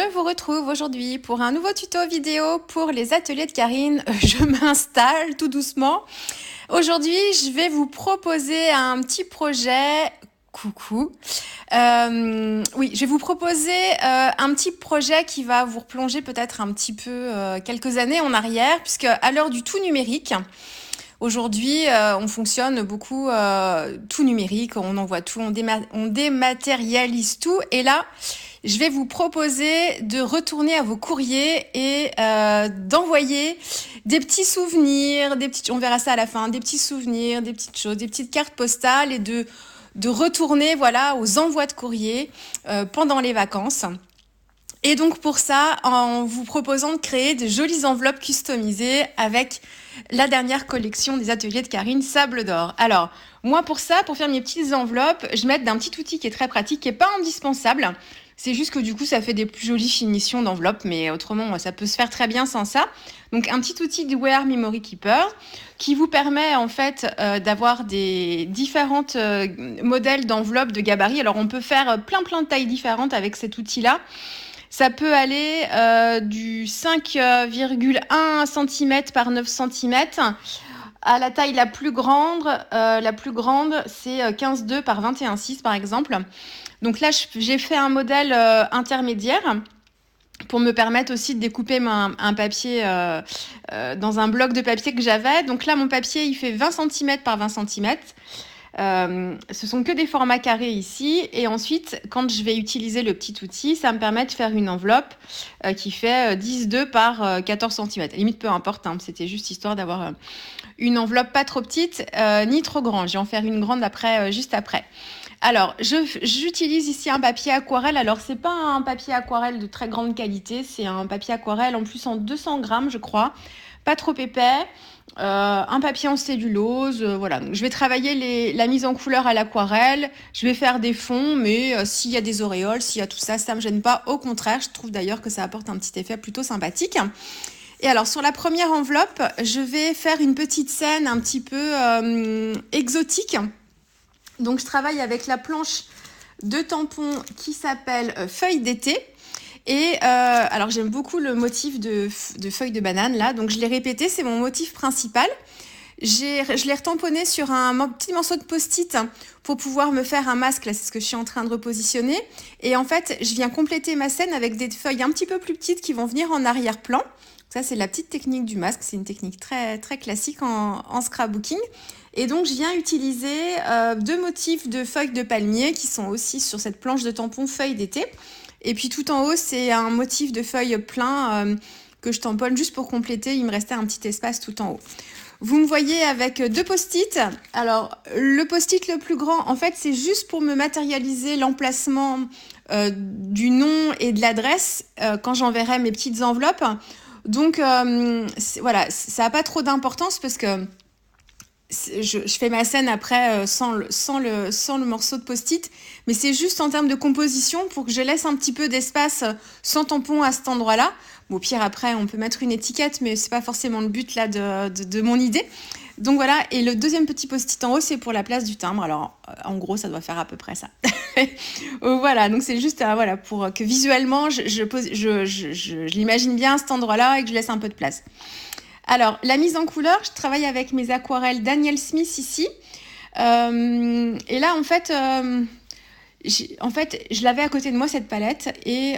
Je vous retrouve aujourd'hui pour un nouveau tuto vidéo pour les ateliers de Karine. Je m'installe tout doucement. Aujourd'hui, je vais vous proposer un petit projet. Coucou. Oui, je vais vous proposer un petit projet qui va vous replonger peut-être un petit peu quelques années en arrière, puisque à l'heure du tout numérique, aujourd'hui, on fonctionne beaucoup tout numérique, on envoie tout, on dématérialise tout. Et là, je vais vous proposer de retourner à vos courriers et d'envoyer des petits souvenirs, on verra ça à la fin, des petits souvenirs, des petites choses, des petites cartes postales et de retourner voilà, aux envois de courrier pendant les vacances. Et donc pour ça, en vous proposant de créer de jolies enveloppes customisées avec la dernière collection des ateliers de Karine, Sable d'Or. Alors, moi pour ça, pour faire mes petites enveloppes, je m'aide d'un petit outil qui est très pratique, qui n'est pas indispensable. C'est juste que du coup, ça fait des plus jolies finitions d'enveloppes, mais autrement, ça peut se faire très bien sans ça. Donc, un petit outil de Wear Memory Keeper qui vous permet en fait d'avoir des différentes modèles d'enveloppes de gabarit. Alors, on peut faire plein de tailles différentes avec cet outil-là. Ça peut aller du 5,1 cm par 9 cm à la taille la plus grande. La plus grande, c'est 15,2 par 21,6 par exemple. Donc là, j'ai fait un modèle intermédiaire pour me permettre aussi de découper un papier dans un bloc de papier que j'avais. Donc là, mon papier, il fait 20 cm par 20 cm. Ce sont que des formats carrés ici. Et ensuite, quand je vais utiliser le petit outil, ça me permet de faire une enveloppe qui fait 10,2 par 14 cm. Limite, peu importe, hein, c'était juste histoire d'avoir une enveloppe pas trop petite ni trop grande. Je vais en faire une grande après, juste après. Alors, j'utilise ici un papier aquarelle. Alors, c'est pas un papier aquarelle de très grande qualité. C'est un papier aquarelle en plus en 200 grammes, je crois. Pas trop épais. Un papier en cellulose. Voilà. Donc, je vais travailler la mise en couleur à l'aquarelle. Je vais faire des fonds, mais s'il y a des auréoles, s'il y a tout ça, ça me gêne pas. Au contraire, je trouve d'ailleurs que ça apporte un petit effet plutôt sympathique. Et alors, sur la première enveloppe, je vais faire une petite scène un petit peu exotique. Donc, je travaille avec la planche de tampons qui s'appelle Feuille d'été. Et alors, j'aime beaucoup le motif de feuille de banane, là. Donc, je l'ai répété, c'est mon motif principal. Je l'ai retamponné sur un petit morceau de post-it pour pouvoir me faire un masque. Là, c'est ce que je suis en train de repositionner. Et en fait, je viens compléter ma scène avec des feuilles un petit peu plus petites qui vont venir en arrière-plan. Ça, c'est la petite technique du masque. C'est une technique très, très classique en scrapbooking. Et donc, je viens utiliser deux motifs de feuilles de palmier qui sont aussi sur cette planche de tampon feuille d'été. Et puis, tout en haut, c'est un motif de feuilles plein que je tamponne juste pour compléter. Il me restait un petit espace tout en haut. Vous me voyez avec deux post-it. Alors, le post-it le plus grand, en fait, c'est juste pour me matérialiser l'emplacement du nom et de l'adresse quand j'enverrai mes petites enveloppes. Donc, voilà, ça n'a pas trop d'importance parce que je fais ma scène après sans le morceau de post-it, mais c'est juste en termes de composition pour que je laisse un petit peu d'espace sans tampon à cet endroit-là. Bon, au pire, après, on peut mettre une étiquette, mais c'est pas forcément le but là de mon idée. Donc voilà, et le deuxième petit post-it en haut, c'est pour la place du timbre. Alors, en gros, ça doit faire à peu près ça. Voilà, donc c'est juste voilà, pour que visuellement, je l'imagine bien à cet endroit-là et que je laisse un peu de place. Alors, la mise en couleur, je travaille avec mes aquarelles Daniel Smith ici. Et là, en fait, je l'avais à côté de moi, cette palette. Et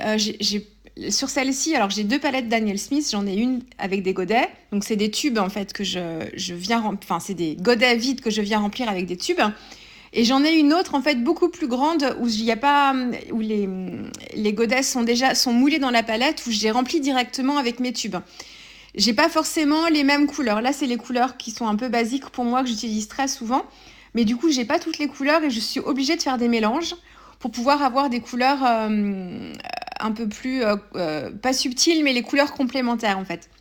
sur celle-ci, alors j'ai deux palettes Daniel Smith. J'en ai une avec des godets. Donc, c'est des tubes, en fait, que je viens remplir. Enfin, c'est des godets vides que je viens remplir avec des tubes. Et j'en ai une autre, en fait, beaucoup plus grande, où il y a pas, où les godets sont moulés dans la palette, où j'ai rempli directement avec mes tubes. J'ai pas forcément les mêmes couleurs. Là, c'est les couleurs qui sont un peu basiques pour moi, que j'utilise très souvent. Mais du coup, j'ai pas toutes les couleurs et je suis obligée de faire des mélanges pour pouvoir avoir des couleurs un peu plus, pas subtiles, mais les couleurs complémentaires, en fait.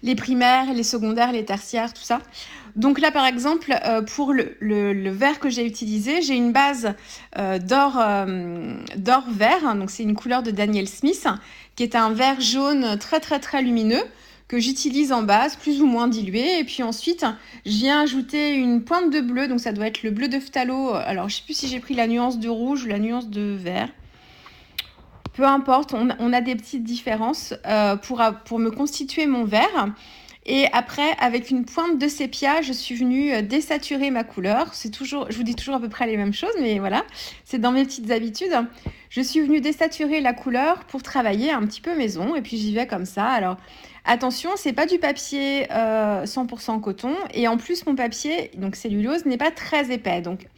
Les primaires, les secondaires, les tertiaires, tout ça. Donc là, par exemple, pour le vert que j'ai utilisé, j'ai une base d'or vert. Donc, c'est une couleur de Daniel Smith, qui est un vert jaune très, très, très lumineux que j'utilise en base, plus ou moins dilué. Et puis ensuite, je viens ajouter une pointe de bleu. Donc, ça doit être le bleu de phthalo. Alors, je ne sais plus si j'ai pris la nuance de rouge ou la nuance de vert. peu importe, on a des petites différences pour me constituer mon verre. Et après, avec une pointe de sépia, je suis venue désaturer ma couleur. C'est toujours, je vous dis toujours à peu près les mêmes choses, mais voilà, c'est dans mes petites habitudes. Je suis venue désaturer la couleur pour travailler un petit peu maison, et puis j'y vais comme ça. Alors, attention, c'est pas du papier 100% coton, et en plus, mon papier, donc cellulose, n'est pas très épais. Donc,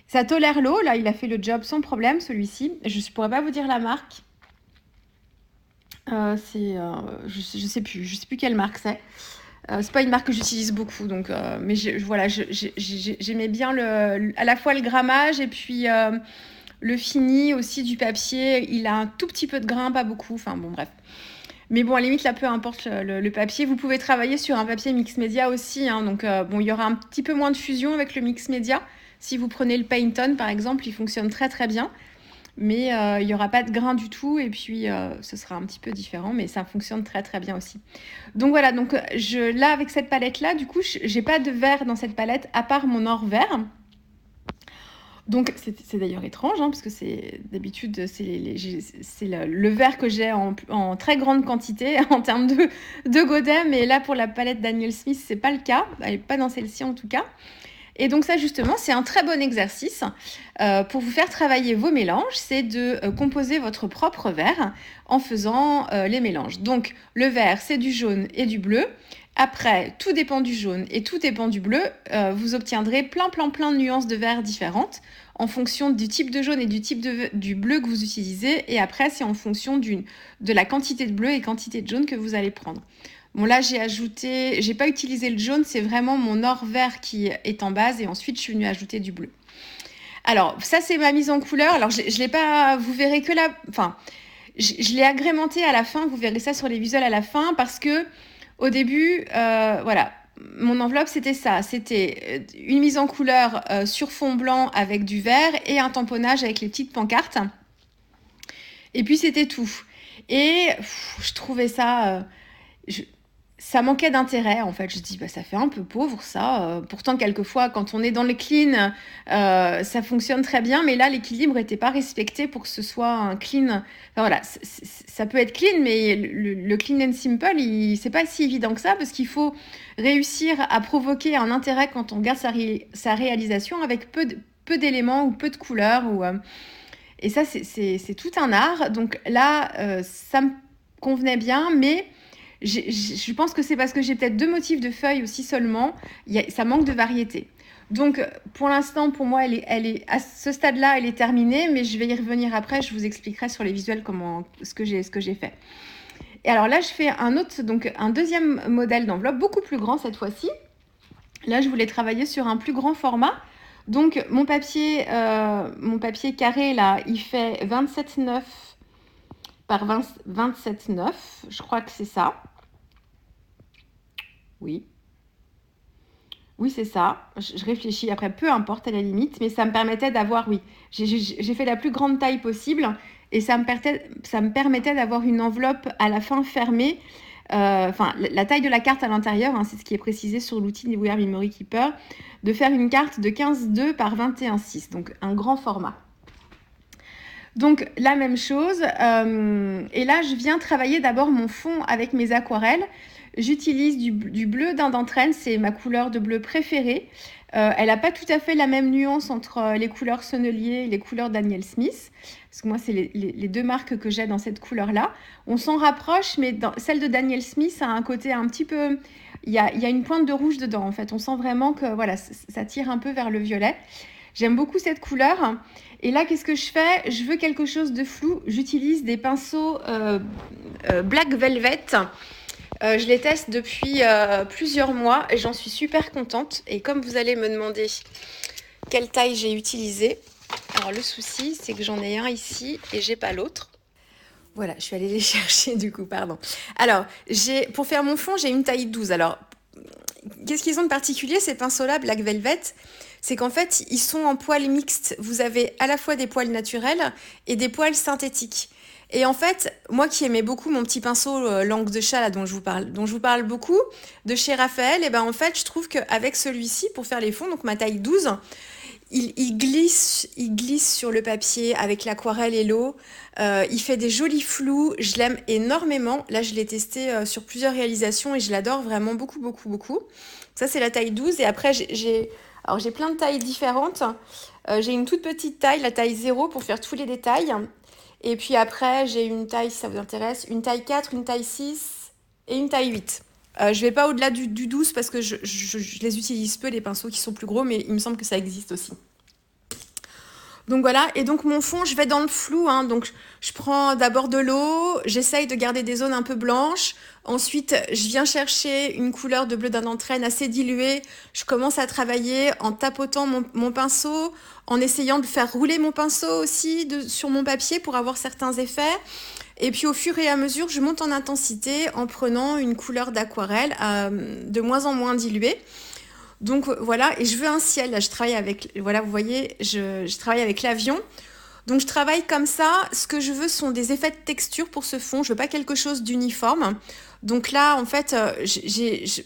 ça tolère l'eau. Là, il a fait le job sans problème, celui-ci. Je ne pourrais pas vous dire la marque. Je sais plus quelle marque c'est. C'est pas une marque que j'utilise beaucoup, donc mais voilà, j'aimais bien à la fois le grammage et puis le fini aussi du papier. Il a un tout petit peu de grain, pas beaucoup. Enfin bon, bref. Mais bon, à la limite, là, peu importe le papier. Vous pouvez travailler sur un papier mix média aussi, hein, donc bon, il y aura un petit peu moins de fusion avec le mix média. Si vous prenez le Payton, par exemple, il fonctionne très très bien. Mais il n'y aura pas de grain du tout, et puis ce sera un petit peu différent, mais ça fonctionne très très bien aussi. Donc voilà, donc là avec cette palette là, du coup j'ai pas de vert dans cette palette à part mon or vert. Donc c'est d'ailleurs étrange, hein, parce que c'est d'habitude c'est le vert que j'ai en très grande quantité en termes de godets, mais là pour la palette Daniel Smith c'est pas le cas, pas dans celle-ci en tout cas. Et donc ça justement, c'est un très bon exercice pour vous faire travailler vos mélanges, c'est de composer votre propre verre en faisant les mélanges. Donc le vert, c'est du jaune et du bleu. Après, tout dépend du jaune et tout dépend du bleu. Vous obtiendrez plein de nuances de vert différentes en fonction du type de jaune et du type du bleu que vous utilisez. Et après, c'est en fonction de la quantité de bleu et quantité de jaune que vous allez prendre. Bon là j'ai pas utilisé le jaune, c'est vraiment mon or vert qui est en base et ensuite je suis venue ajouter du bleu. Alors ça c'est ma mise en couleur, alors je l'ai pas, vous verrez que là, enfin je l'ai agrémenté à la fin, vous verrez ça sur les visuels à la fin parce que au début, voilà, mon enveloppe c'était ça, c'était une mise en couleur sur fond blanc avec du vert et un tamponnage avec les petites pancartes et puis c'était tout. Et je trouvais ça... ça manquait d'intérêt en fait. Je dis ça fait un peu pauvre ça. Pourtant quelquefois quand on est dans le clean, ça fonctionne très bien, mais là l'équilibre n'était pas respecté pour que ce soit un clean. Enfin, voilà, ça peut être clean, mais le clean and simple, c'est pas si évident que ça parce qu'il faut réussir à provoquer un intérêt quand on regarde sa réalisation avec peu d'éléments ou peu de couleurs et ça c'est tout un art. Donc là ça me convenait bien, mais je pense que c'est parce que j'ai peut-être 2 motifs de feuilles aussi seulement. Ça manque de variété. Donc, pour l'instant, pour moi, elle est à ce stade-là, elle est terminée, mais je vais y revenir après. Je vous expliquerai sur les visuels ce que j'ai fait. Et alors là, je fais un deuxième modèle d'enveloppe, beaucoup plus grand cette fois-ci. Là, je voulais travailler sur un plus grand format. Donc, mon papier carré, là, il fait 27,9 par 27,9. Je crois que c'est ça. Oui. Oui, c'est ça. Je réfléchis après, peu importe à la limite, mais ça me permettait d'avoir, oui, j'ai fait la plus grande taille possible et ça me permettait d'avoir une enveloppe à la fin fermée. Enfin, la taille de la carte à l'intérieur, hein, c'est ce qui est précisé sur l'outil We Are Memory Keeper, de faire une carte de 15,2 par 21,6, donc un grand format. Donc la même chose, et là je viens travailler d'abord mon fond avec mes aquarelles. J'utilise du bleu d'Indentrend, c'est ma couleur de bleu préférée. Elle n'a pas tout à fait la même nuance entre les couleurs Sennelier et les couleurs Daniel Smith, parce que moi c'est les 2 marques que j'ai dans cette couleur-là. On s'en rapproche, mais celle de Daniel Smith a un côté un petit peu... Il y a une pointe de rouge dedans en fait, on sent vraiment que voilà, ça tire un peu vers le violet. J'aime beaucoup cette couleur. Et là, qu'est-ce que je fais? Je veux quelque chose de flou. J'utilise des pinceaux Black Velvet. Je les teste depuis plusieurs mois et j'en suis super contente. Et comme vous allez me demander quelle taille j'ai utilisé, alors le souci, c'est que j'en ai un ici et j'ai pas l'autre. Voilà, je suis allée les chercher du coup, pardon. Alors, pour faire mon fond, j'ai une taille 12. Alors, qu'est-ce qu'ils ont de particulier, ces pinceaux-là, Black Velvet? C'est qu'en fait, ils sont en poils mixtes. Vous avez à la fois des poils naturels et des poils synthétiques. Et en fait, moi qui aimais beaucoup mon petit pinceau langue de chat là, dont je vous parle beaucoup, de chez Raphaël, et ben en fait, je trouve qu'avec celui-ci, pour faire les fonds, donc ma taille 12, il glisse sur le papier avec l'aquarelle et l'eau. Il fait des jolis flous. Je l'aime énormément. Là, je l'ai testé sur plusieurs réalisations et je l'adore vraiment beaucoup, beaucoup, beaucoup. Ça, c'est la taille 12. Et après, alors, j'ai plein de tailles différentes. J'ai une toute petite taille, la taille 0 pour faire tous les détails. Et puis après, j'ai une taille, si ça vous intéresse, une taille 4, une taille 6 et une taille 8. Je vais pas au-delà du 12 parce que je les utilise peu, les pinceaux qui sont plus gros, mais il me semble que ça existe aussi. Donc voilà, et donc mon fond, je vais dans le flou, hein. Donc je prends d'abord de l'eau, j'essaye de garder des zones un peu blanches. Ensuite, je viens chercher une couleur de bleu d'un entraîne assez diluée. Je commence à travailler en tapotant mon pinceau, en essayant de faire rouler mon pinceau aussi sur mon papier pour avoir certains effets. Et puis au fur et à mesure, je monte en intensité en prenant une couleur d'aquarelle de moins en moins diluée. Donc voilà, et je veux un ciel. Là, je travaille avec, voilà, vous voyez, je travaille avec l'avion. Donc je travaille comme ça. Ce que je veux sont des effets de texture pour ce fond. Je veux pas quelque chose d'uniforme. Donc là, en fait,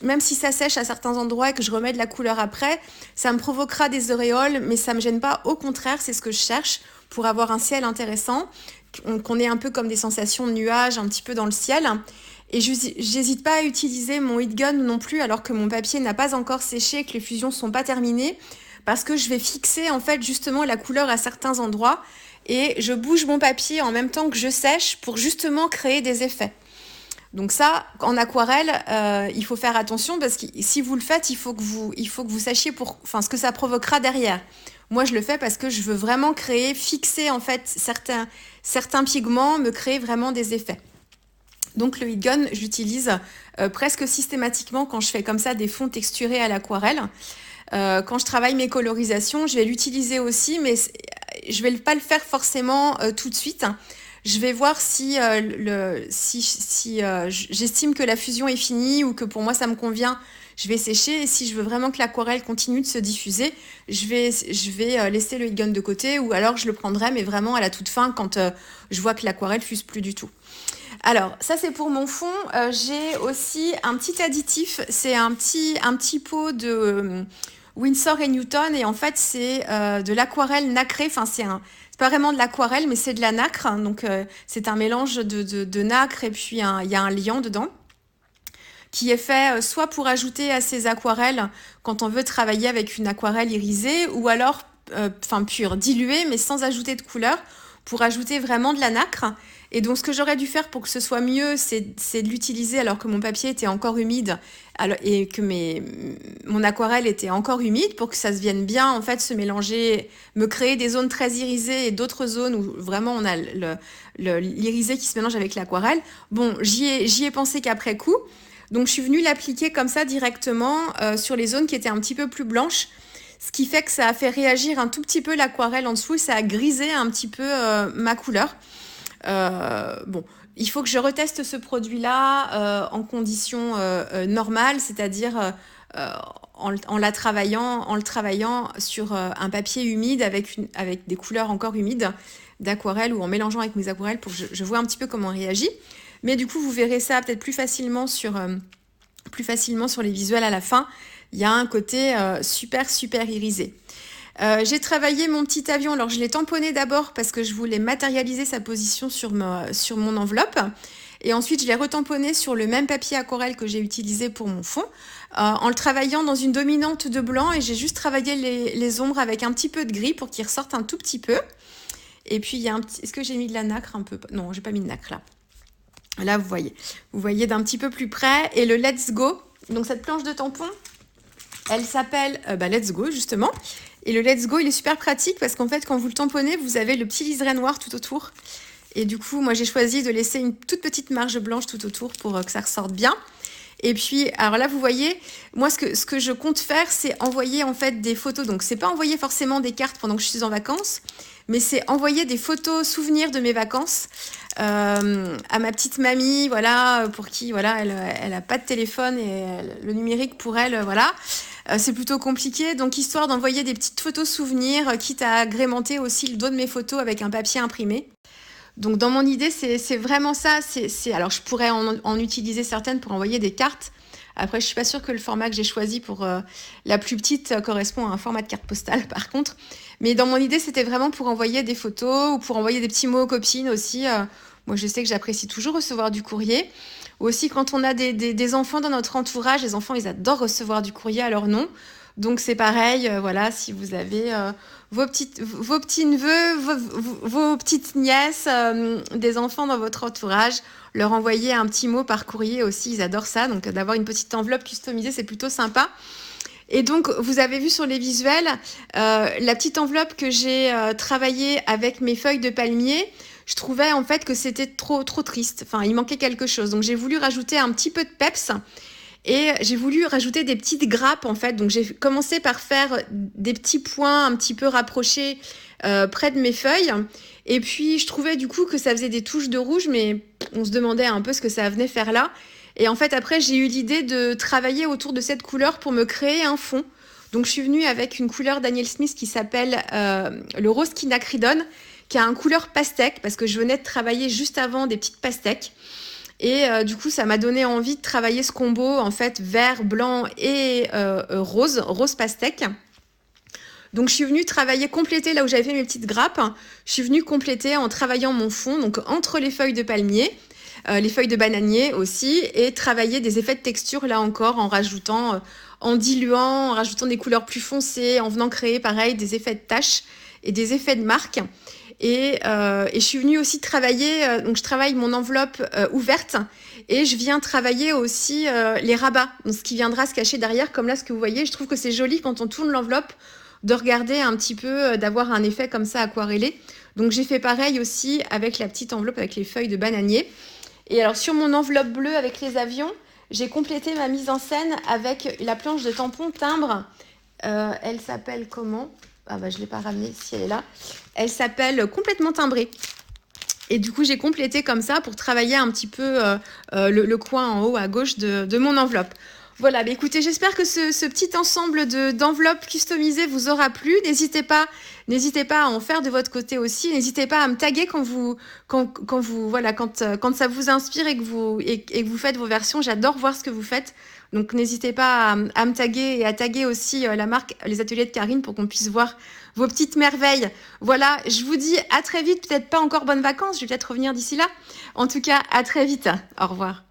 même si ça sèche à certains endroits et que je remets de la couleur après, ça me provoquera des auréoles, mais ça me gêne pas. Au contraire, c'est ce que je cherche pour avoir un ciel intéressant, qu'on ait un peu comme des sensations de nuages un petit peu dans le ciel. Et j'hésite pas à utiliser mon heat gun non plus alors que mon papier n'a pas encore séché et que les fusions sont pas terminées parce que je vais fixer en fait justement la couleur à certains endroits et je bouge mon papier en même temps que je sèche pour justement créer des effets. Donc ça, en aquarelle, il faut faire attention parce que si vous le faites, il faut que vous sachiez ce que ça provoquera derrière. Moi, je le fais parce que je veux vraiment fixer en fait certains pigments, me créer vraiment des effets. Donc le heat gun, j'utilise presque systématiquement quand je fais comme ça des fonds texturés à l'aquarelle. Quand je travaille mes colorisations, je vais l'utiliser aussi, mais je vais pas le faire forcément tout de suite. Je vais voir si j'estime que la fusion est finie ou que pour moi ça me convient. Je vais sécher et si je veux vraiment que l'aquarelle continue de se diffuser, je vais laisser le heat gun de côté ou alors je le prendrai mais vraiment à la toute fin quand je vois que l'aquarelle fuse plus du tout. Alors, ça c'est pour mon fond. J'ai aussi un petit additif. C'est un petit pot de Winsor & Newton. Et en fait, c'est de l'aquarelle nacrée. Enfin, c'est pas vraiment de l'aquarelle, mais c'est de la nacre. Donc, c'est un mélange de nacre et puis il y a un liant dedans qui est fait soit pour ajouter à ces aquarelles quand on veut travailler avec une aquarelle irisée ou alors pure, diluée, mais sans ajouter de couleur pour ajouter vraiment de la nacre. Et donc, ce que j'aurais dû faire pour que ce soit mieux, c'est de l'utiliser alors que mon papier était encore humide et que mon aquarelle était encore humide pour que ça se vienne bien, en fait, se mélanger, me créer des zones très irisées et d'autres zones où vraiment on a l'irisé qui se mélange avec l'aquarelle. Bon, j'y ai pensé qu'après coup. Donc, je suis venue l'appliquer comme ça directement sur les zones qui étaient un petit peu plus blanches. Ce qui fait que ça a fait réagir un tout petit peu l'aquarelle en dessous et ça a grisé un petit peu ma couleur. Bon, il faut que je reteste ce produit-là en conditions normales, c'est-à-dire en le travaillant sur un papier humide avec des couleurs encore humides d'aquarelle ou en mélangeant avec mes aquarelles pour que je vois un petit peu comment on réagit. Mais du coup, vous verrez ça peut-être plus facilement sur les visuels à la fin. Il y a un côté super, super irisé. J'ai travaillé mon petit avion. Alors, je l'ai tamponné d'abord parce que je voulais matérialiser sa position sur mon enveloppe. Et ensuite, je l'ai retamponné sur le même papier aquarelle que j'ai utilisé pour mon fond, en le travaillant dans une dominante de blanc. Et j'ai juste travaillé les ombres avec un petit peu de gris pour qu'il ressorte un tout petit peu. Et puis, il y a un petit... Est-ce que j'ai mis de la nacre un peu? Non, j'ai pas mis de nacre là. Là, vous voyez d'un petit peu plus près. Et le Let's Go, donc cette planche de tampon, elle s'appelle Let's Go, justement. Et le Let's Go, il est super pratique parce qu'en fait, quand vous le tamponnez, vous avez le petit liseré noir tout autour. Et du coup, moi, j'ai choisi de laisser une toute petite marge blanche tout autour pour que ça ressorte bien. Et puis, alors là, vous voyez, moi, ce que je compte faire, c'est envoyer en fait des photos. Donc, c'est pas envoyer forcément des cartes pendant que je suis en vacances, mais c'est envoyer des photos souvenirs de mes vacances à ma petite mamie, voilà, pour qui, voilà, elle a pas de téléphone et le numérique pour elle, voilà. C'est plutôt compliqué, donc histoire d'envoyer des petites photos souvenirs, quitte à agrémenter aussi le dos de mes photos avec un papier imprimé. Donc dans mon idée, c'est vraiment ça. Alors je pourrais en utiliser certaines pour envoyer des cartes Après, je suis pas sûre que le format que j'ai choisi pour la plus petite correspond à un format de carte postale, par contre. Mais dans mon idée, c'était vraiment pour envoyer des photos ou pour envoyer des petits mots aux copines aussi. Moi, je sais que j'apprécie toujours recevoir du courrier. Aussi, quand on a des enfants dans notre entourage, les enfants, ils adorent recevoir du courrier à leur nom. Donc, c'est pareil, voilà, si vous avez vos petits-neveux, vos petites nièces, des enfants dans votre entourage, leur envoyer un petit mot par courrier aussi, ils adorent ça. Donc, d'avoir une petite enveloppe customisée, c'est plutôt sympa. Et donc, vous avez vu sur les visuels, la petite enveloppe que j'ai travaillée avec mes feuilles de palmier. Je trouvais en fait que c'était trop triste. Enfin, il manquait quelque chose. Donc, j'ai voulu rajouter un petit peu de peps et j'ai voulu rajouter des petites grappes en fait. Donc, j'ai commencé par faire des petits points un petit peu rapprochés près de mes feuilles. Et puis, je trouvais du coup que ça faisait des touches de rouge, mais on se demandait un peu ce que ça venait faire là. Et en fait, après, j'ai eu l'idée de travailler autour de cette couleur pour me créer un fond. Donc, je suis venue avec une couleur Daniel Smith qui s'appelle le rose quinacridone, qui a un couleur pastèque, parce que je venais de travailler juste avant des petites pastèques. Et du coup, ça m'a donné envie de travailler ce combo, en fait, vert, blanc et rose pastèque. Donc, je suis venue compléter là où j'avais fait mes petites grappes. Je suis venue compléter en travaillant mon fond, donc entre les feuilles de palmier, les feuilles de bananier aussi, et travailler des effets de texture là encore en rajoutant, en diluant, en rajoutant des couleurs plus foncées, en venant créer pareil des effets de taches et des effets de marque. Et je suis venue aussi travailler, donc je travaille mon enveloppe ouverte et je viens travailler aussi les rabats, donc ce qui viendra se cacher derrière, comme là ce que vous voyez. Je trouve que c'est joli quand on tourne l'enveloppe de regarder un petit peu, d'avoir un effet comme ça aquarellé. Donc j'ai fait pareil aussi avec la petite enveloppe avec les feuilles de bananier. Et alors sur mon enveloppe bleue avec les avions, j'ai complété ma mise en scène avec la planche de tampon timbre. Elle s'appelle comment ? Ah bah je ne l'ai pas ramenée, si elle est là. Elle s'appelle Complètement timbrée. Et du coup, j'ai complété comme ça pour travailler un petit peu le coin en haut à gauche de mon enveloppe. Voilà, bah écoutez, j'espère que ce petit ensemble d'enveloppes customisées vous aura plu. N'hésitez pas à en faire de votre côté aussi. N'hésitez pas à me taguer quand ça vous inspire et que vous faites vos versions. J'adore voir ce que vous faites. Donc, n'hésitez pas à me taguer et à taguer aussi la marque Les Ateliers de Karine pour qu'on puisse voir vos petites merveilles. Voilà, je vous dis à très vite. Peut-être pas encore bonnes vacances. Je vais peut-être revenir d'ici là. En tout cas, à très vite. Au revoir.